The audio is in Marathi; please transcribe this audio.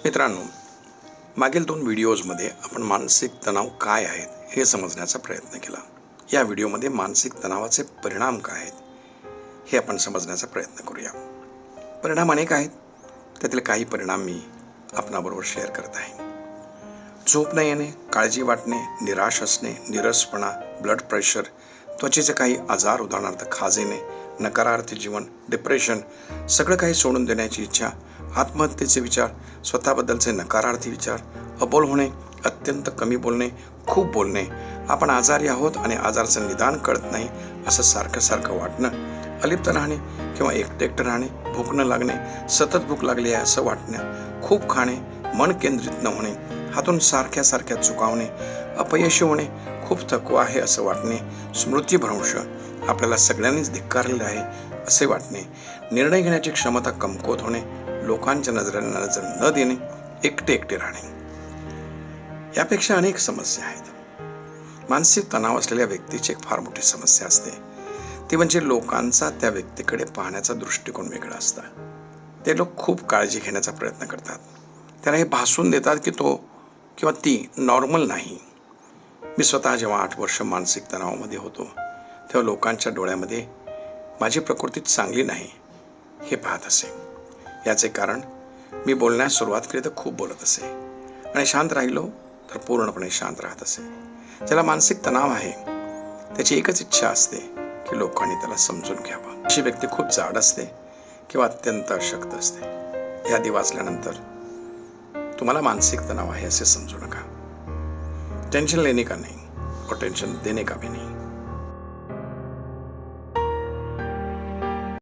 मित्रांनो, मागील 2 व्हिडिओजमध्ये आपण मानसिक तणाव काय आहेत हे समजण्याचा प्रयत्न केला. या व्हिडिओमध्ये मानसिक तणावाचे परिणाम काय आहेत हे आपण समजण्याचा प्रयत्न करूया. परिणाम अनेक आहेत. त्यातील काही परिणाम मी आपणाबरोबर शेअर करत आहे. झोप न येणे, काळजी वाटणे, निराश असणे, नीरसपणा, ब्लड प्रेशर, त्वचेचे काही आजार उदाहरणार्थ खाज येणे, नकारार्थी जीवन, डिप्रेशन, सगळं काही सोडून देण्याची इच्छा, आत्महत्येचे विचार, स्वतःबद्दलचे नकारार्थी विचार, अबोल होणे, अत्यंत कमी बोलणे, खूप बोलणे, आपण आजारी आहोत आणि आजाराचं निदान कळत नाही असं सारखं वाटणं, अलिप्त राहणे किंवा एकटं राहणे, भूक न लागणे, सतत भूक लागली आहे असं वाटणं, खूप खाणे, मन केंद्रित न होणे, हातून सारख्या चुकावणे, अपयशी होणे, खूप थकवा आहे असं वाटणे, स्मृतिभ्रंश, आपल्याला सगळ्यांनीच धिक्कारलेलं आहे असे वाटणे, निर्णय घेण्याची क्षमता कमकुवत होणे, लोकांच्या नजरेला नजर न देणे, एकटे राहणे. यापेक्षा अनेक समस्या आहेत. मानसिक तणाव असलेल्या व्यक्तीची एक फार मोठी समस्या असते. ती म्हणजे लोकांचा त्या व्यक्तीकडे पाहण्याचा दृष्टिकोन वेगळा असतो. ते लोक खूप काळजी घेण्याचा प्रयत्न करतात. त्याला हे भासून देतात की तो किंवा ती नॉर्मल नाही. मी स्वतः जेव्हा 8 वर्ष मानसिक तणावामध्ये होतो तेव्हा लोकांच्या डोळ्यामध्ये माझी प्रकृती चांगली नाही हे पाहत असे. याचे कारण मी बोलण्यास सुरुवात केली तर खूप बोलत असे आणि शांत राहिलो तर पूर्णपणे शांत राहत असे. ज्याला मानसिक तणाव आहे त्याची एकच इच्छा असते की लोकांनी त्याला समजून घ्यावं. अशी व्यक्ती खूप जाड असते किंवा अत्यंत अशक्त असते. यादी वाचल्यानंतर तुम्हाला मानसिक तणाव आहे असे समजू नका. टेंशन लेने का नहीं और टेंशन देने का भी नहीं.